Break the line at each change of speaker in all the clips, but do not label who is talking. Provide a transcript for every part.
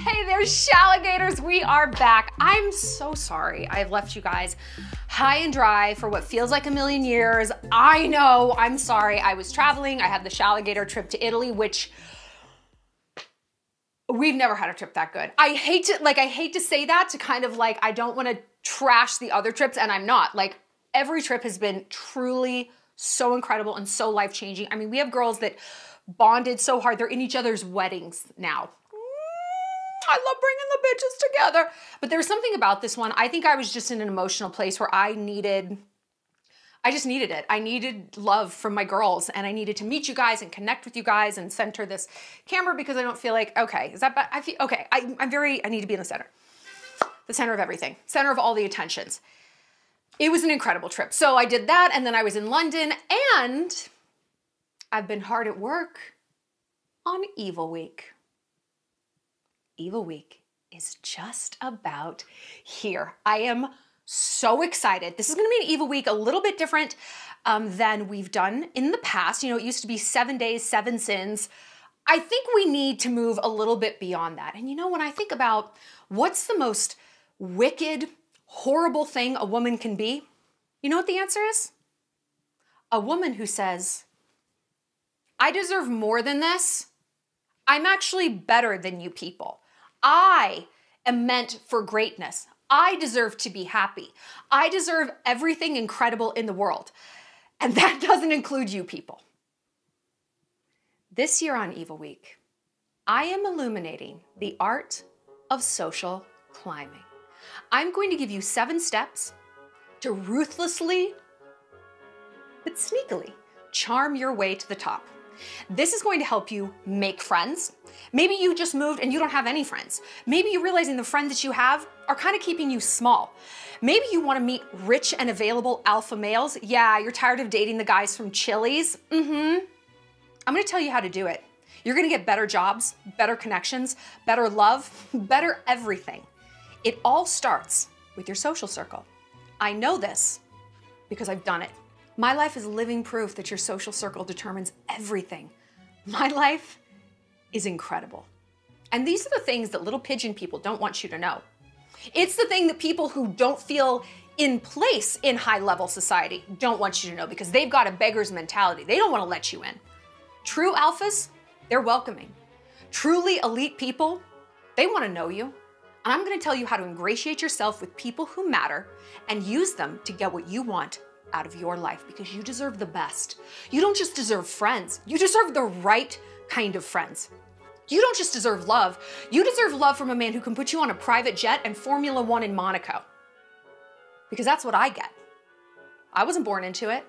Hey there, Shalligators, we are back. I'm so sorry I've left you guys high and dry for what feels like a million years. I know, I'm sorry. I was traveling. I had the Shalligator trip to Italy, which we've never had a trip that good. I hate to say that to kind of like, I don't want to trash the other trips, and I'm not. Like, every trip has been truly so incredible and so life-changing. I mean, we have girls that bonded so hard. They're in each other's weddings now. I love bringing the bitches together. But there's something about this one. I think I was just in an emotional place where I just needed it. I needed love from my girls, and I needed to meet you guys and connect with you guys and center this camera because I don't feel like, okay, is that bad? I feel, okay, I need to be in the center of everything, center of all the attentions. It was an incredible trip. So I did that, and then I was in London, and I've been hard at work on Evil Week. Evil Week is just about here. I am so excited. This is gonna be an Evil Week a little bit different than we've done in the past. You know, it used to be 7 days, 7 sins. I think we need to move a little bit beyond that. And you know, when I think about what's the most wicked, horrible thing a woman can be, you know what the answer is? A woman who says, I deserve more than this. I'm actually better than you people. I am meant for greatness. I deserve to be happy. I deserve everything incredible in the world. And that doesn't include you people. This year on Evil Week, I am illuminating the art of social climbing. I'm going to give you 7 steps to ruthlessly, but sneakily, charm your way to the top. This is going to help you make friends. Maybe you just moved and you don't have any friends. Maybe you're realizing the friends that you have are kind of keeping you small. Maybe you want to meet rich and available alpha males. Yeah, you're tired of dating the guys from Chili's. I'm going to tell you how to do it. You're going to get better jobs, better connections, better love, better everything. It all starts with your social circle. I know this because I've done it. My life is living proof that your social circle determines everything. My life is incredible. And these are the things that little pigeon people don't want you to know. It's the thing that people who don't feel in place in high-level society don't want you to know because they've got a beggar's mentality. They don't want to let you in. True alphas, they're welcoming. Truly elite people, they want to know you. And I'm going to tell you how to ingratiate yourself with people who matter and use them to get what you want out of your life because you deserve the best. You don't just deserve friends. You deserve the right kind of friends. You don't just deserve love. You deserve love from a man who can put you on a private jet and Formula One in Monaco. Because that's what I get. I wasn't born into it.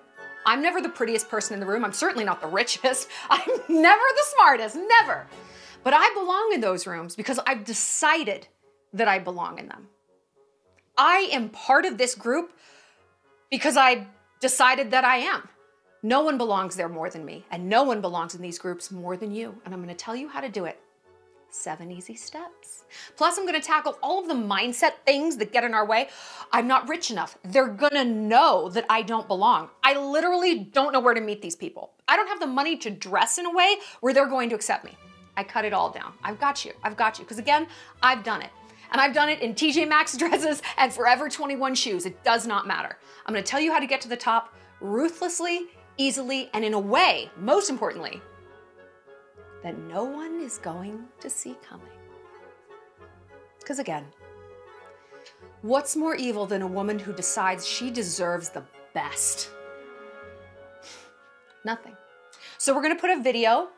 I'm never the prettiest person in the room. I'm certainly not the richest. I'm never the smartest, never. But I belong in those rooms because I've decided that I belong in them. I am part of this group because I decided that I am. No one belongs there more than me, and no one belongs in these groups more than you. And I'm going to tell you how to do it. 7 easy steps. Plus, I'm going to tackle all of the mindset things that get in our way. I'm not rich enough. They're going to know that I don't belong. I literally don't know where to meet these people. I don't have the money to dress in a way where they're going to accept me. I cut it all down. I've got you. I've got you. Because again, I've done it. And I've done it in TJ Maxx dresses and Forever 21 shoes. It does not matter. I'm going to tell you how to get to the top ruthlessly, easily, and in a way, most importantly, that no one is going to see coming. Because again, what's more evil than a woman who decides she deserves the best? Nothing. So we're going to put a video,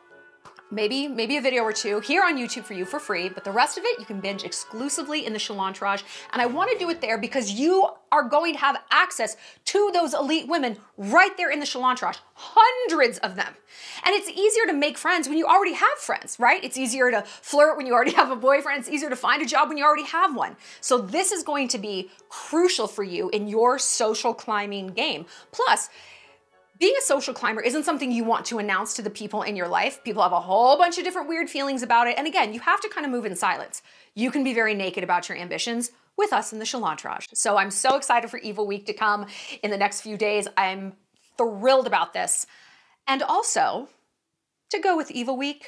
maybe a video or 2 here on YouTube for you for free, but the rest of it you can binge exclusively in the Shallontrage. And I want to do it there because you are going to have access to those elite women right there in the Shallontrage, hundreds of them. And it's easier to make friends when you already have friends, right? It's easier to flirt when you already have a boyfriend. It's easier to find a job when you already have one. So this is going to be crucial for you in your social climbing game. Plus, being a social climber isn't something you want to announce to the people in your life. People have a whole bunch of different weird feelings about it. And again, you have to kind of move in silence. You can be very naked about your ambitions with us in the Shallontrage. So I'm so excited for Evil Week to come in the next few days. I'm thrilled about this. And also, to go with Evil Week,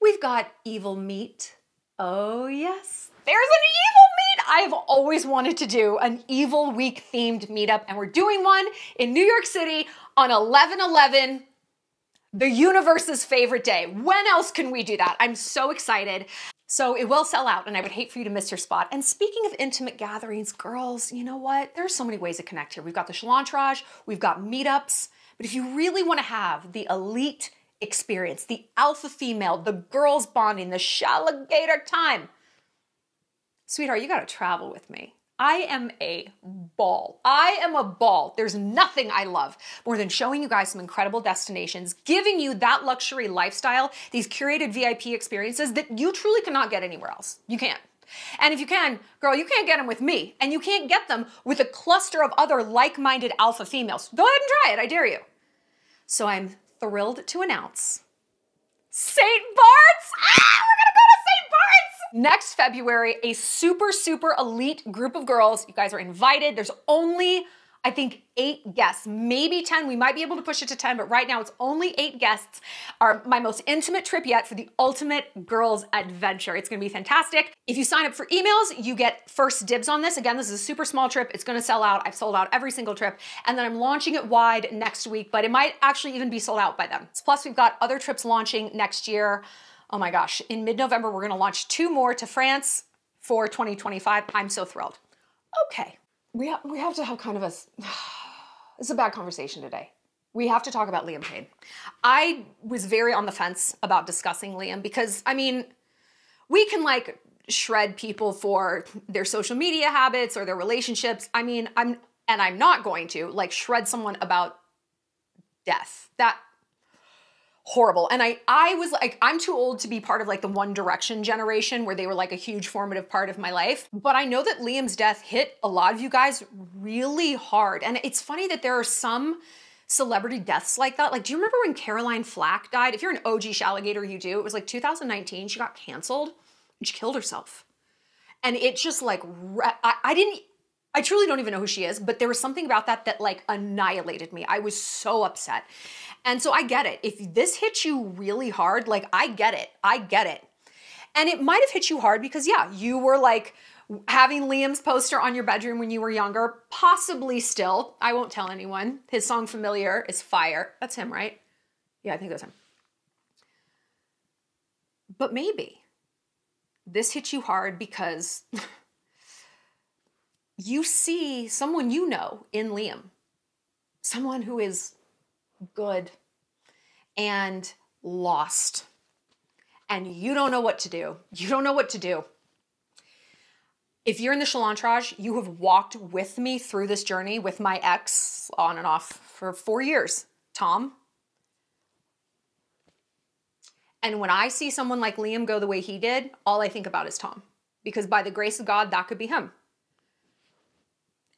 We've got evil meat. Oh yes, there's an evil meat. I've always wanted to do an evil week themed meetup, and we're doing one in New York City on 11/11, the universe's favorite day. When else can we do that? I'm so excited. So it will sell out, and I would hate for you to miss your spot. And speaking of intimate gatherings, girls, you know what? There's so many ways to connect here. We've got the Shallontrage, we've got meetups, but if you really want to have the elite experience, the alpha female, the girls bonding, the shalligator time, sweetheart, you got to travel with me. I am a ball. I am a ball. There's nothing I love more than showing you guys some incredible destinations, giving you that luxury lifestyle, these curated VIP experiences that you truly cannot get anywhere else. You can't. And if you can, girl, you can't get them with me, and you can't get them with a cluster of other like-minded alpha females. Go ahead and try it. I dare you. So I'm thrilled to announce St. Barts. We're gonna go to St. Barts next February. A super, super elite group of girls. You guys are invited. There's only, I think, 8 guests, maybe 10. We might be able to push it to 10, but right now it's only 8 guests. My most intimate trip yet for the ultimate girls adventure. It's gonna be fantastic. If you sign up for emails, you get first dibs on this. Again, this is a super small trip. It's gonna sell out. I've sold out every single trip. And then I'm launching it wide next week, but it might actually even be sold out by then. Plus, we've got other trips launching next year. Oh my gosh, in mid-November, we're gonna launch 2 more to France for 2025. I'm so thrilled. Okay, we have to have kind of a, it's a bad conversation today. We have to talk about Liam Payne. I was very on the fence about discussing Liam because, I mean, we can like shred people for their social media habits or their relationships. I mean, I'm not going to like shred someone about death. That horrible. And I was like, I'm too old to be part of like the One Direction generation where they were like a huge formative part of my life. But I know that Liam's death hit a lot of you guys really hard. And it's funny that there are some celebrity deaths like that. Like, do you remember when Caroline Flack died? If you're an OG Shalligator, you do. It was like 2019. She got canceled and she killed herself. And it just like, I truly don't even know who she is, but there was something about that that like annihilated me. I was so upset. And so I get it. If this hits you really hard, like I get it. I get it. And it might have hit you hard because yeah, you were like having Liam's poster on your bedroom when you were younger, possibly still. I won't tell anyone. His song Familiar is fire. That's him, right? Yeah, I think that's him. But maybe this hit you hard because you see someone you know in Liam, someone who is good and lost, and you don't know what to do. You don't know what to do. If you're in the Shallontrage, you have walked with me through this journey with my ex on and off for 4 years, Tom. And when I see someone like Liam go the way he did, all I think about is Tom, because by the grace of God, that could be him.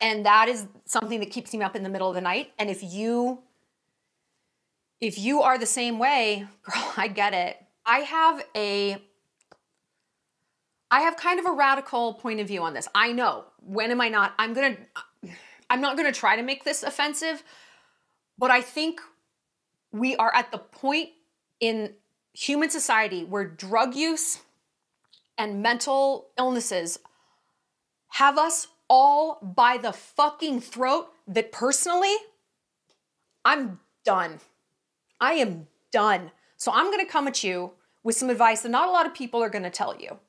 And that is something that keeps me up in the middle of the night. And if you are the same way, girl, I get it. I have kind of a radical point of view on this. I know. When am I not? I'm not gonna try to make this offensive, but I think we are at the point in human society where drug use and mental illnesses have us all by the fucking throat that personally, I'm done. I am done. So I'm gonna come at you with some advice that not a lot of people are gonna tell you,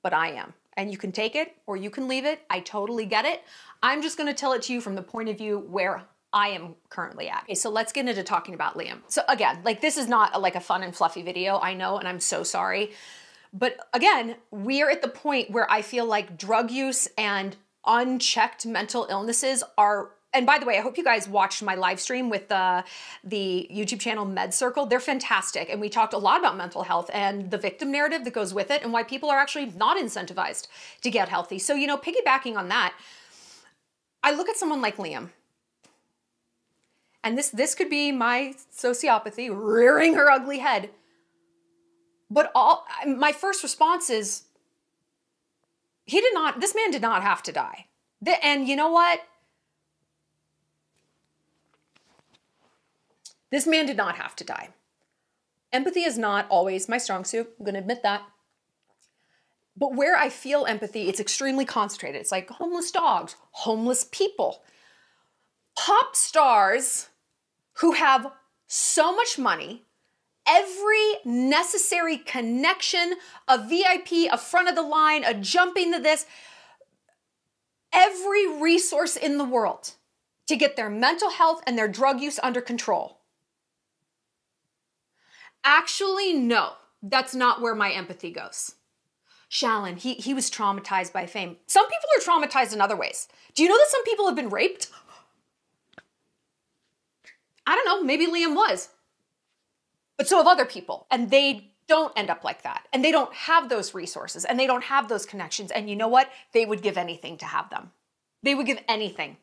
but I am. And you can take it or you can leave it. I totally get it. I'm just gonna tell it to you from the point of view where I am currently at. Okay, so let's get into talking about Liam. So again, like this is not like a fun and fluffy video, I know, and I'm so sorry. But again, we are at the point where I feel like drug use and unchecked mental illnesses are, and by the way, I hope you guys watched my live stream with the YouTube channel Med Circle. They're fantastic. And we talked a lot about mental health and the victim narrative that goes with it and why people are actually not incentivized to get healthy. So, you know, piggybacking on that, I look at someone like Liam, and this could be my sociopathy rearing her ugly head. But my first response is, this man did not have to die. And you know what? This man did not have to die. Empathy is not always my strong suit. I'm gonna admit that. But where I feel empathy, it's extremely concentrated. It's like homeless dogs, homeless people, pop stars who have so much money, every necessary connection, a VIP, a front of the line, a jumping to this, every resource in the world to get their mental health and their drug use under control. Actually, no, that's not where my empathy goes. Shallon, he was traumatized by fame. Some people are traumatized in other ways. Do you know that some people have been raped? I don't know, maybe Liam was. But so have other people, and they don't end up like that. And they don't have those resources, and they don't have those connections. And you know what? They would give anything to have them. They would give anything.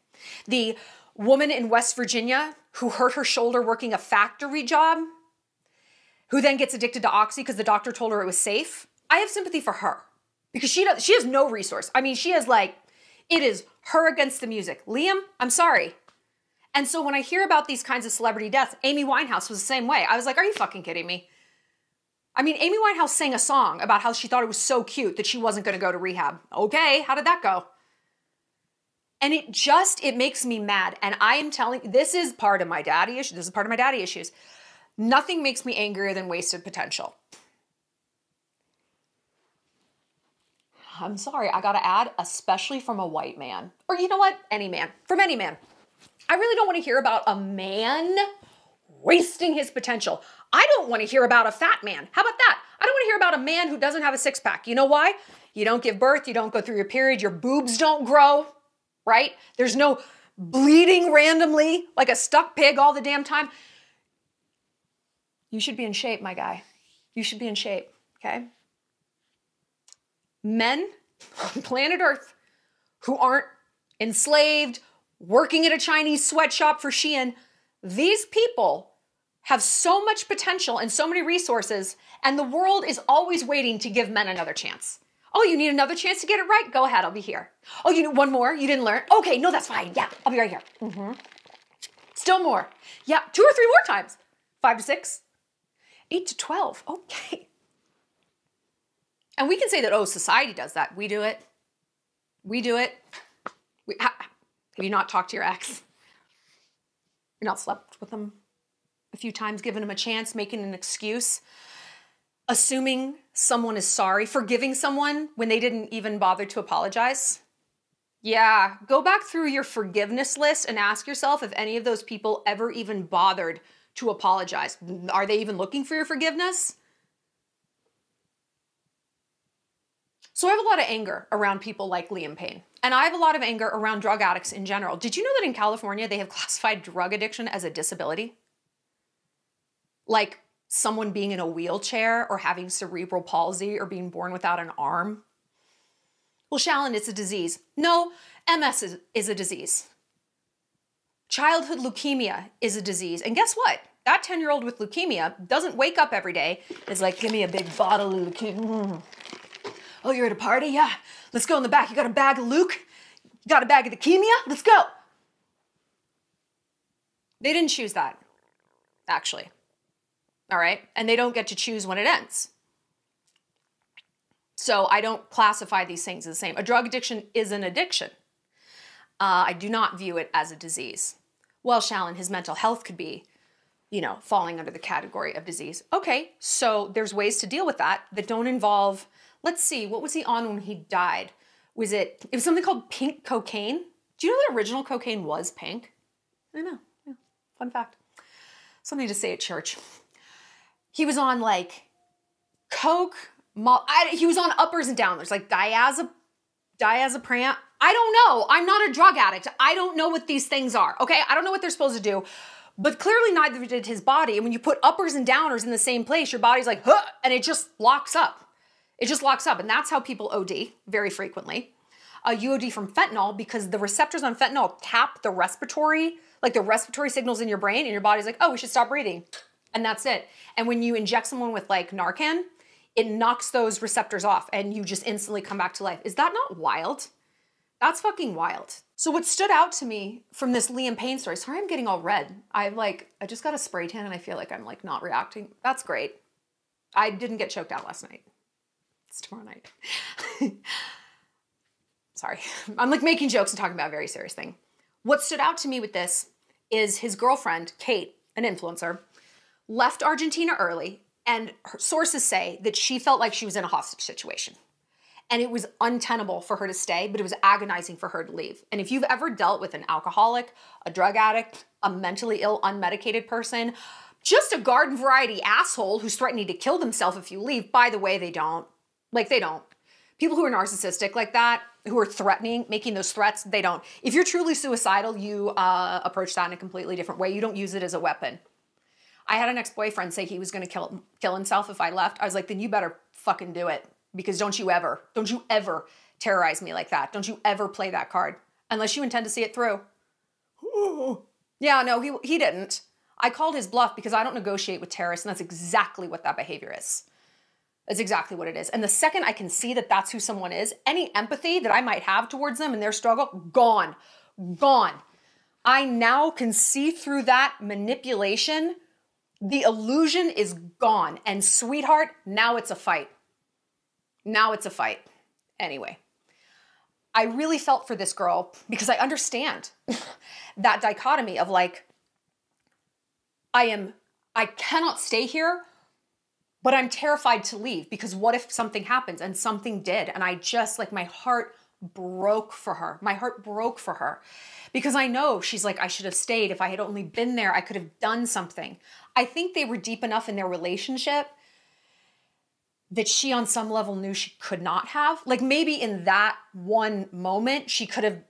The woman in West Virginia who hurt her shoulder working a factory job, who then gets addicted to Oxy because the doctor told her it was safe. I have sympathy for her because she has no resource. I mean, she has like, it is her against the music. Liam, I'm sorry. And so when I hear about these kinds of celebrity deaths, Amy Winehouse was the same way. I was like, are you fucking kidding me? I mean, Amy Winehouse sang a song about how she thought it was so cute that she wasn't going to go to rehab. Okay, how did that go? And it makes me mad. And I am telling, this is part of my daddy issue. This is part of my daddy issues. Nothing makes me angrier than wasted potential. I'm sorry, I gotta add, especially from a white man. Or you know what? Any man. From any man. I really don't want to hear about a man wasting his potential. I don't want to hear about a fat man. How about that? I don't want to hear about a man who doesn't have a six-pack. You know why? You don't give birth, you don't go through your period, your boobs don't grow, right? There's no bleeding randomly like a stuck pig all the damn time. You should be in shape, my guy. You should be in shape, okay? Men on planet Earth who aren't enslaved, working at a Chinese sweatshop for Shein, these people have so much potential and so many resources, and the world is always waiting to give men another chance. Oh, you need another chance to get it right? Go ahead, I'll be here. Oh, you need one more? You didn't learn? Okay, no, that's fine. Yeah, I'll be right here. Still more. Yeah, 2 or 3 more times. 5 to 6, 8 to 12. Okay. And we can say that, oh, society does that. We do it. We do it. Have you not talked to your ex? You're not slept with them a few times, giving them a chance, making an excuse, assuming someone is sorry, forgiving someone when they didn't even bother to apologize? Yeah, go back through your forgiveness list and ask yourself if any of those people ever even bothered to apologize. Are they even looking for your forgiveness? So I have a lot of anger around people like Liam Payne. And I have a lot of anger around drug addicts in general. Did you know that in California, they have classified drug addiction as a disability? Like someone being in a wheelchair or having cerebral palsy or being born without an arm? Well, Shallon, it's a disease. No, MS is a disease. Childhood leukemia is a disease. And guess what? That 10-year-old with leukemia doesn't wake up every day and is like, give me a big bottle of leukemia. Oh, you're at a party? Yeah. Let's go in the back. You got a bag of Luke? You got a bag of leukemia? Let's go. They didn't choose that, actually. All right? And they don't get to choose when it ends. So I don't classify these things as the same. A drug addiction is an addiction. I do not view it as a disease. Well, Shallon, his mental health could be, falling under the category of disease. Okay, so there's ways to deal with that don't involve, let's see, what was he on when he died? It was something called pink cocaine. Do you know that original cocaine was pink? I know, yeah. Fun fact. Something to say at church. He was on like coke, he was on uppers and downers, like diazepam. I don't know. I'm not a drug addict. I don't know what these things are, okay? I don't know what they're supposed to do, but clearly neither did his body. And when you put uppers and downers in the same place, your body's like, huh, and it just locks up. It just locks up, and that's how people OD very frequently. You OD from fentanyl because the receptors on fentanyl tap the respiratory signals in your brain, and your body's like, oh, we should stop breathing, and that's it. And when you inject someone with like Narcan, it knocks those receptors off, and you just instantly come back to life. Is that not wild? That's fucking wild. So what stood out to me from this Liam Payne story, sorry I'm getting all red. I just got a spray tan and I feel like I'm like not reacting. That's great. I didn't get choked out last night. It's tomorrow night. Sorry. I'm like making jokes and talking about a very serious thing. What stood out to me with this is his girlfriend, Kate, an influencer, left Argentina early, and her sources say that she felt like she was in a hostage situation. And it was untenable for her to stay, but it was agonizing for her to leave. And if you've ever dealt with an alcoholic, a drug addict, a mentally ill, unmedicated person, just a garden variety asshole who's threatening to kill themselves if you leave, by the way, they don't. Like, they don't. People who are narcissistic like that, who are threatening, making those threats, they don't. If you're truly suicidal, you approach that in a completely different way. You don't use it as a weapon. I had an ex-boyfriend say he was going to kill himself if I left. I was like, then you better fucking do it. Because don't you ever terrorize me like that. Don't you ever play that card. Unless you intend to see it through. Yeah, no, he didn't. I called his bluff because I don't negotiate with terrorists, and that's exactly what that behavior is. That's exactly what it is. And the second I can see that that's who someone is, any empathy that I might have towards them and their struggle, gone. Gone. I now can see through that manipulation. The illusion is gone. And sweetheart, now it's a fight. Now it's a fight. Anyway, I really felt for this girl because I understand that dichotomy of like, I cannot stay here, but I'm terrified to leave because what if something happens? And something did. And I just like, my heart broke for her. My heart broke for her because I know she's like, I should have stayed. If I had only been there, I could have done something. I think they were deep enough in their relationship that she on some level knew she could not have. Like maybe in that one moment, she could have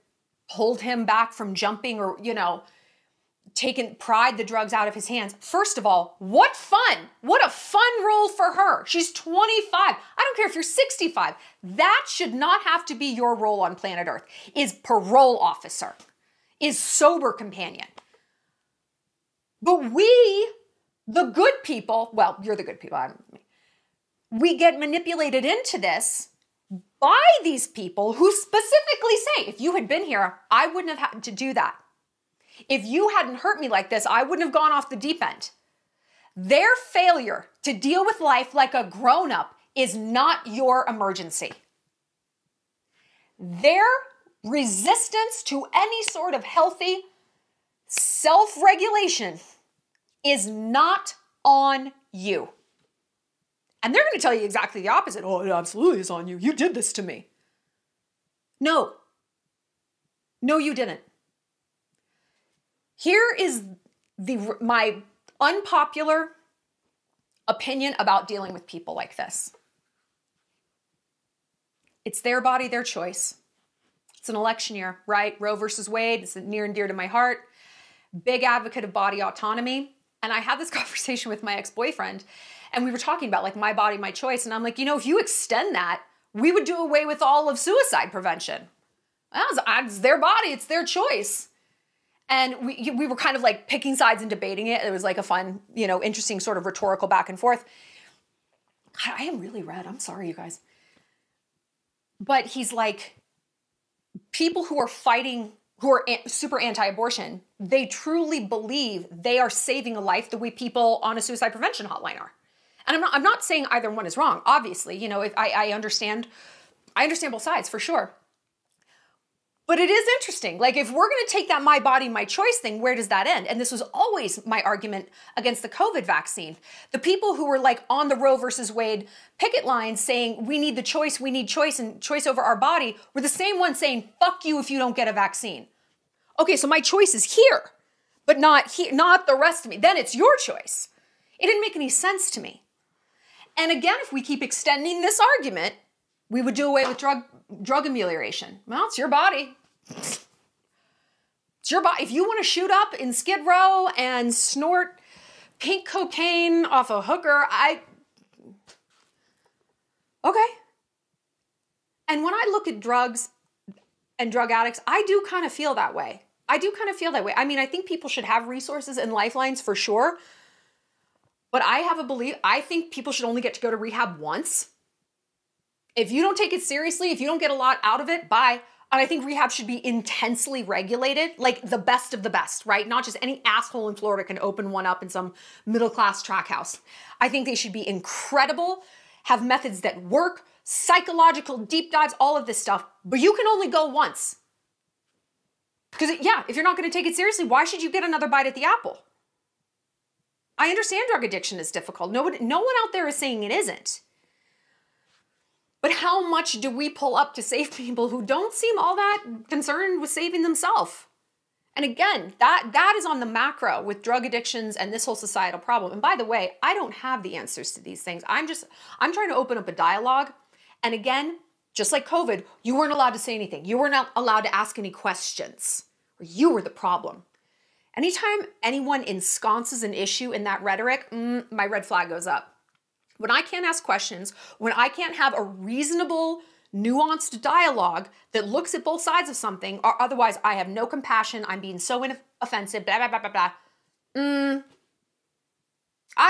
pulled him back from jumping or, you know, pried the drugs out of his hands. First of all, what fun. What a fun role for her. She's 25. I don't care if you're 65. That should not have to be your role on planet Earth, is parole officer, is sober companion. But we, the good people, well, you're the good people, we get manipulated into this by these people who specifically say, if you had been here, I wouldn't have had to do that. If you hadn't hurt me like this, I wouldn't have gone off the deep end. Their failure to deal with life like a grown-up is not your emergency. Their resistance to any sort of healthy self-regulation is not on you. And they're going to tell you exactly the opposite. Oh, it absolutely is on you. You did this to me. No. No, you didn't. Here is my unpopular opinion about dealing with people like this. It's their body, their choice. It's an election year, right? Roe versus Wade. It's near and dear to my heart. Big advocate of body autonomy. And I had this conversation with my ex-boyfriend, and we were talking about like my body, my choice. And I'm like, you know, if you extend that, we would do away with all of suicide prevention. Well, it's their body, it's their choice. And we were kind of like picking sides and debating it. It was like a fun, you know, interesting sort of rhetorical back and forth. God, I am really red. I'm sorry, you guys. But he's like, people who are fighting, who are super anti-abortion, they truly believe they are saving a life the way people on a suicide prevention hotline are. And I'm not saying either one is wrong. Obviously, you know, if I understand both sides for sure. But it is interesting. Like if we're going to take that my body, my choice thing, where does that end? And this was always my argument against the COVID vaccine. The people who were like on the Roe versus Wade picket lines saying we need the choice, we need choice and choice over our body were the same ones saying, fuck you if you don't get a vaccine. Okay, so my choice is here, but not here, not the rest of me. Then it's your choice. It didn't make any sense to me. And again, if we keep extending this argument, we would do away with drug amelioration. Well, it's your body. It's your body. If you want to shoot up in Skid Row and snort pink cocaine off a hooker, okay. And when I look at drugs and drug addicts, I do kind of feel that way. I mean, I think people should have resources and lifelines for sure. But I think people should only get to go to rehab once. If you don't take it seriously, if you don't get a lot out of it, bye. And I think rehab should be intensely regulated, like the best of the best, right? Not just any asshole in Florida can open one up in some middle-class track house. I think they should be incredible, have methods that work, psychological deep dives, all of this stuff, but you can only go once. Because yeah, if you're not gonna take it seriously, why should you get another bite at the apple? I understand drug addiction is difficult. No one out there is saying it isn't. But how much do we pull up to save people who don't seem all that concerned with saving themselves? And again, that is on the macro with drug addictions and this whole societal problem. And by the way, I don't have the answers to these things. I'm trying to open up a dialogue. And again, just like COVID, you weren't allowed to say anything. You weren't allowed to ask any questions. Or you were the problem. Anytime anyone ensconces an issue in that rhetoric, my red flag goes up. When I can't ask questions, when I can't have a reasonable, nuanced dialogue that looks at both sides of something, or otherwise I have no compassion, I'm being so offensive, blah, blah, blah, blah, blah. I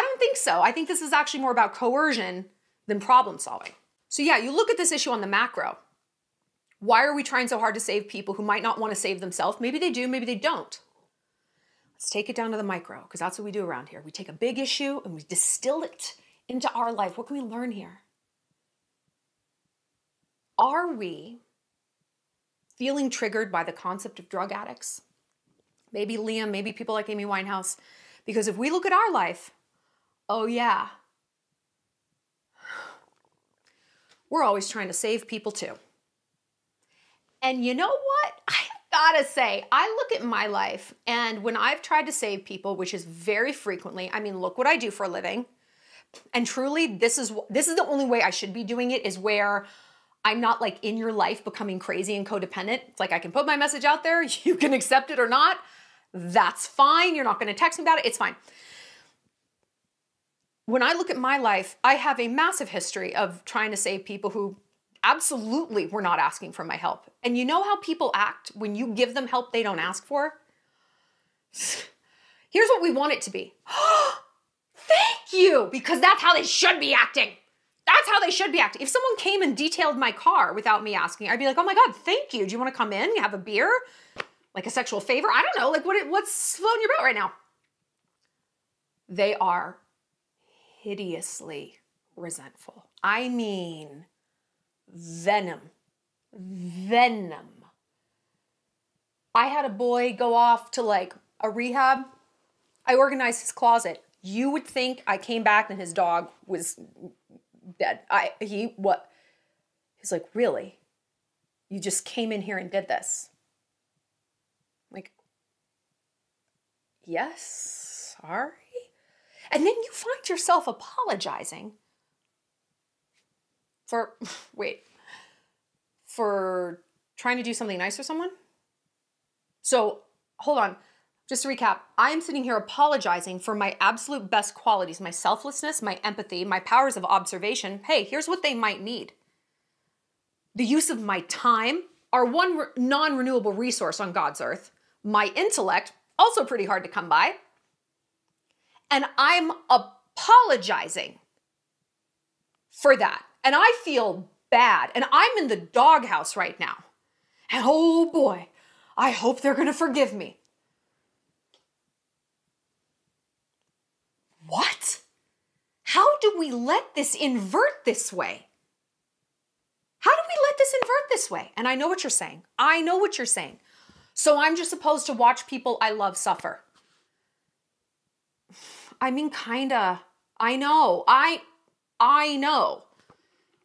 don't think so. I think this is actually more about coercion than problem solving. So yeah, you look at this issue on the macro. Why are we trying so hard to save people who might not want to save themselves? Maybe they do, maybe they don't. Let's take it down to the micro, because that's what we do around here. We take a big issue and we distill it into our life. What can we learn here? Are we feeling triggered by the concept of drug addicts? Maybe Liam, maybe people like Amy Winehouse. Because if we look at our life, oh yeah, we're always trying to save people too. And you know what? I gotta say, I look at my life, and when I've tried to save people, which is very frequently, I mean, look what I do for a living. And truly, this is the only way I should be doing it, is where I'm not like in your life becoming crazy and codependent. It's like I can put my message out there, you can accept it or not. That's fine. You're not going to text me about it. It's fine. When I look at my life, I have a massive history of trying to save people who absolutely were not asking for my help. And you know how people act when you give them help they don't ask for? Here's what we want it to be. Thank you, because that's how they should be acting. That's how they should be acting. If someone came and detailed my car without me asking, I'd be like, oh my God, thank you. Do you want to come in? Have a beer? Like a sexual favor? I don't know. Like what's floating your boat right now? They are hideously resentful. I mean, venom. Venom. I had a boy go off to like a rehab. I organized his closet. You would think I came back and his dog was dead. He's like, really? You just came in here and did this? Like, yes, sorry. And then you find yourself apologizing for trying to do something nice for someone? So, hold on. Just to recap, I'm sitting here apologizing for my absolute best qualities, my selflessness, my empathy, my powers of observation. Hey, here's what they might need. The use of my time, our one non-renewable resource on God's earth, my intellect, also pretty hard to come by. And I'm apologizing for that. And I feel bad. And I'm in the doghouse right now. And oh boy, I hope they're going to forgive me. What? How do we let this invert this way? How do we let this invert this way? And I know what you're saying. I know what you're saying. So I'm just supposed to watch people I love suffer. I mean, kinda. I know. I know.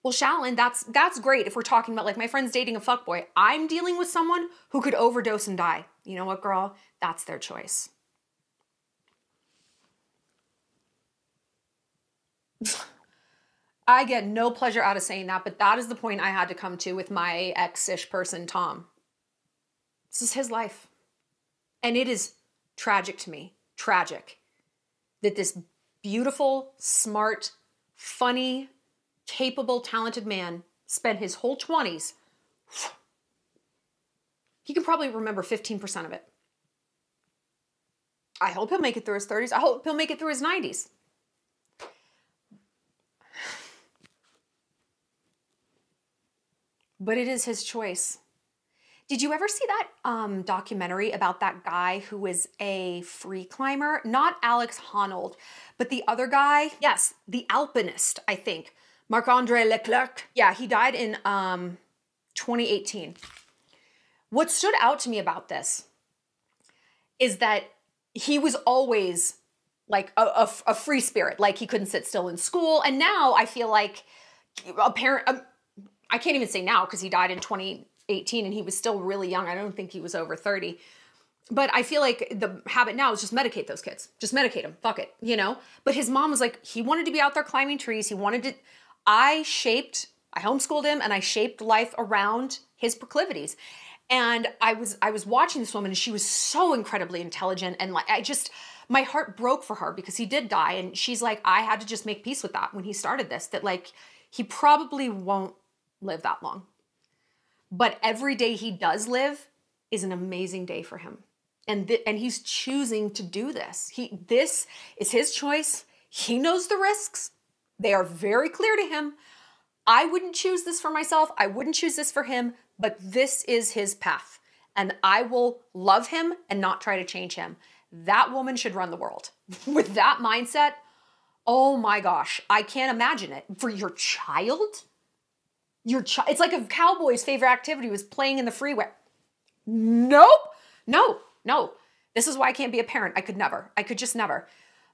Well, Shallon, that's great if we're talking about like my friend's dating a fuckboy. I'm dealing with someone who could overdose and die. You know what, girl? That's their choice. I get no pleasure out of saying that, but that is the point I had to come to with my ex-ish person, Tom. This is his life. And it is tragic to me, tragic, that this beautiful, smart, funny, capable, talented man spent his whole 20s. He can probably remember 15% of it. I hope he'll make it through his 30s. I hope he'll make it through his 90s. But it is his choice. Did you ever see that documentary about that guy who was a free climber? Not Alex Honnold, but the other guy. Yes, the alpinist, I think. Marc-Andre Leclerc. Yeah, he died in 2018. What stood out to me about this is that he was always like a free spirit. Like he couldn't sit still in school. And now I feel like a parent, I can't even say now because he died in 2018 and he was still really young. I don't think he was over 30. But I feel like the habit now is just medicate those kids. Just medicate them. Fuck it, you know? But his mom was like, he wanted to be out there climbing trees. He wanted to, I homeschooled him and I shaped life around his proclivities. And I was watching this woman and she was so incredibly intelligent and like, my heart broke for her because he did die. And she's like, I had to just make peace with that when he started this, that like, he probably won't live that long. But every day he does live is an amazing day for him. And he's choosing to do this. This is his choice. He knows the risks. They are very clear to him. I wouldn't choose this for myself. I wouldn't choose this for him, but this is his path. And I will love him and not try to change him. That woman should run the world. With that mindset, oh my gosh, I can't imagine it. For your child? It's like a cowboy's favorite activity was playing in the freeway. Nope. No. This is why I can't be a parent. I could just never.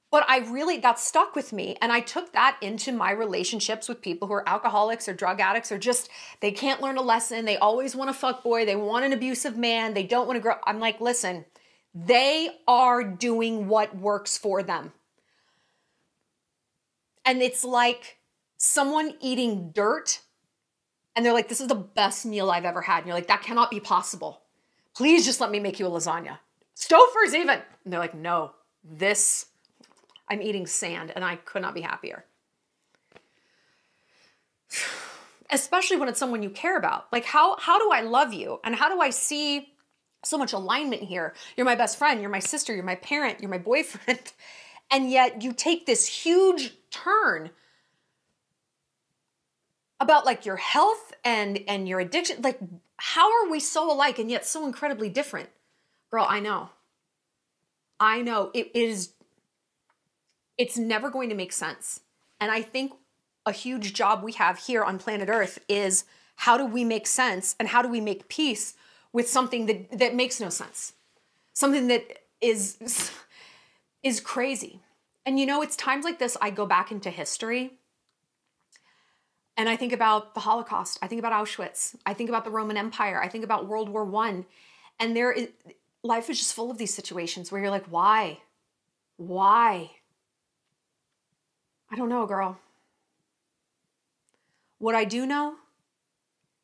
But that stuck with me. And I took that into my relationships with people who are alcoholics or drug addicts or just, they can't learn a lesson. They always want a fuckboy. They want an abusive man. They don't want to grow. I'm like, listen, they are doing what works for them. And it's like someone eating dirt and they're like, this is the best meal I've ever had. And you're like, that cannot be possible. Please just let me make you a lasagna. Stouffer's even. And they're like, no, I'm eating sand and I could not be happier. Especially when it's someone you care about. Like how do I love you? And how do I see so much alignment here? You're my best friend, you're my sister, you're my parent, you're my boyfriend. And yet you take this huge turn about like your health and your addiction. Like how are we so alike and yet so incredibly different? Girl, I know. It's never going to make sense. And I think a huge job we have here on planet Earth is how do we make sense and how do we make peace with something that makes no sense? Something that is crazy. And you know, it's times like this I go back into history and I think about the Holocaust. I think about Auschwitz. I think about the Roman Empire. I think about World War I. And life is just full of these situations where you're like, why? Why? I don't know, girl. What I do know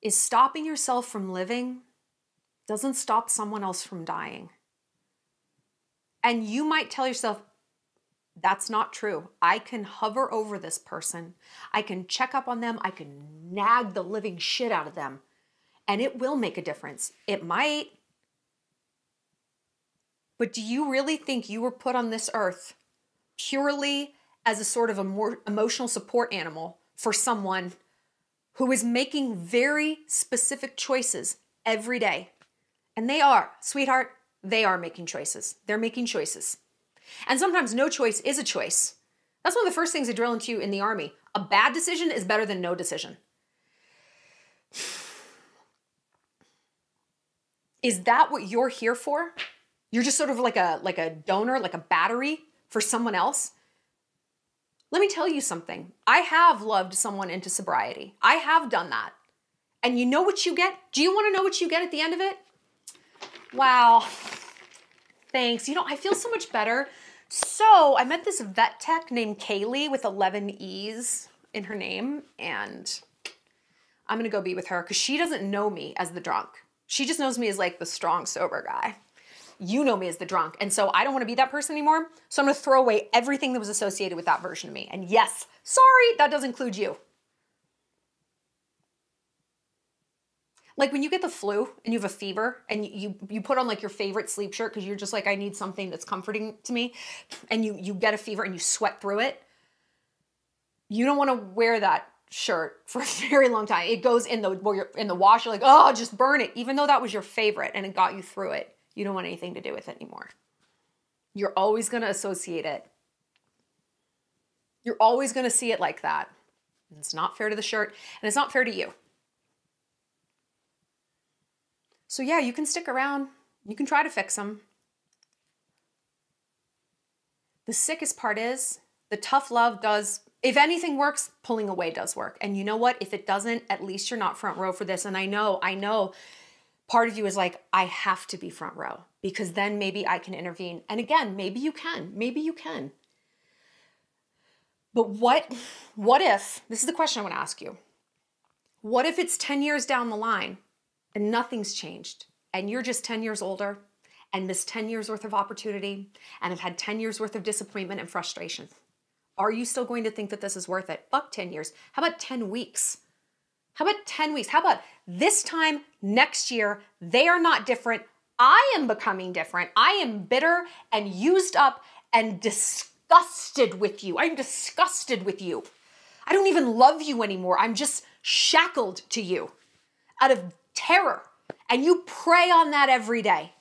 is stopping yourself from living doesn't stop someone else from dying. And you might tell yourself, that's not true. I can hover over this person. I can check up on them. I can nag the living shit out of them. And it will make a difference. It might. But do you really think you were put on this earth purely as a sort of a more emotional support animal for someone who is making very specific choices every day? And they are, sweetheart, they are making choices. They're making choices. And sometimes no choice is a choice. That's one of the first things they drill into you in the army. A bad decision is better than no decision. Is that what you're here for? You're just sort of like a donor, like a battery for someone else? Let me tell you something. I have loved someone into sobriety. I have done that. And you know what you get? Do you want to know what you get at the end of it? Wow. Thanks. You know, I feel so much better. So I met this vet tech named Kylie with 11 E's in her name. And I'm going to go be with her because she doesn't know me as the drunk. She just knows me as like the strong, sober guy. You know me as the drunk. And so I don't want to be that person anymore. So I'm going to throw away everything that was associated with that version of me. And yes, sorry, that does include you. Like when you get the flu and you have a fever and you put on like your favorite sleep shirt because you're just like, I need something that's comforting to me. And you get a fever and you sweat through it. You don't want to wear that shirt for a very long time. It goes in the, where you're in the wash, you're like, oh, just burn it. Even though that was your favorite and it got you through it, you don't want anything to do with it anymore. You're always going to associate it. You're always going to see it like that. And it's not fair to the shirt, and it's not fair to you. So yeah, you can stick around. You can try to fix them. The sickest part is the tough love does, if anything works, pulling away does work. And you know what? If it doesn't, at least you're not front row for this. And I know part of you is like, I have to be front row because then maybe I can intervene. And again, maybe you can. But what if, this is the question I want to ask you. What if it's 10 years down the line and nothing's changed and you're just 10 years older and missed 10 years worth of opportunity and have had 10 years worth of disappointment and frustration? Are you still going to think that this is worth it? Fuck 10 years. How about 10 weeks? How about 10 weeks? How about this time next year, they are not different. I am becoming different. I am bitter and used up and disgusted with you. I'm disgusted with you. I don't even love you anymore. I'm just shackled to you out of terror. And you prey on that every day.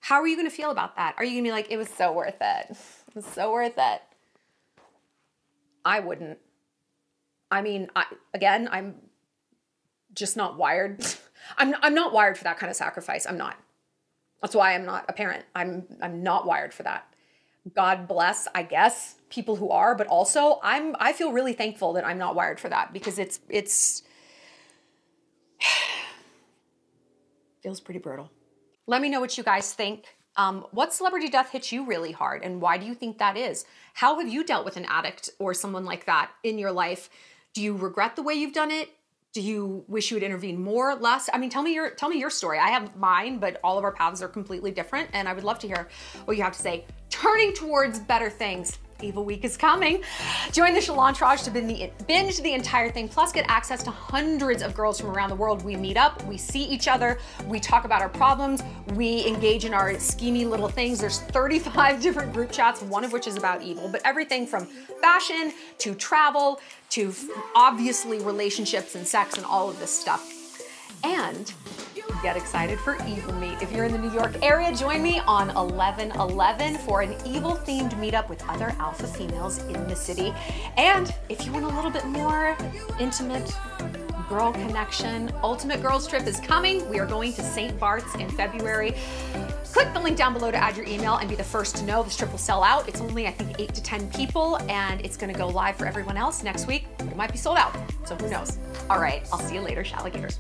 How are you going to feel about that? Are you going to be like, it was so worth it. It was so worth it. I wouldn't. I mean, I'm just not wired. I'm not wired for that kind of sacrifice. I'm not. That's why I'm not a parent. I'm not wired for that. God bless, I guess, people who are, but also I feel really thankful that I'm not wired for that because it's feels pretty brutal. Let me know what you guys think. What celebrity death hits you really hard and why do you think that is? How have you dealt with an addict or someone like that in your life? Do you regret the way you've done it? Do you wish you would intervene more, less? I mean, tell me your story. I have mine, but all of our paths are completely different and I would love to hear what you have to say. Turning towards better things. Evil Week is coming. Join the Shallontrage to binge the entire thing, plus get access to hundreds of girls from around the world. We meet up, we see each other, we talk about our problems, we engage in our schemy little things. There's 35 different group chats, one of which is about evil, but everything from fashion to travel to obviously relationships and sex and all of this stuff. And get excited for Evil Meet. If you're in the New York area, join me on 11/11 for an evil-themed meetup with other alpha females in the city. And if you want a little bit more intimate girl connection, Ultimate Girls Trip is coming. We are going to St. Barts in February. Click the link down below to add your email and be the first to know. This trip will sell out. It's only, I think, 8 to 10 people, and it's gonna go live for everyone else next week. It might be sold out, so who knows? All right, I'll see you later, Shalligators.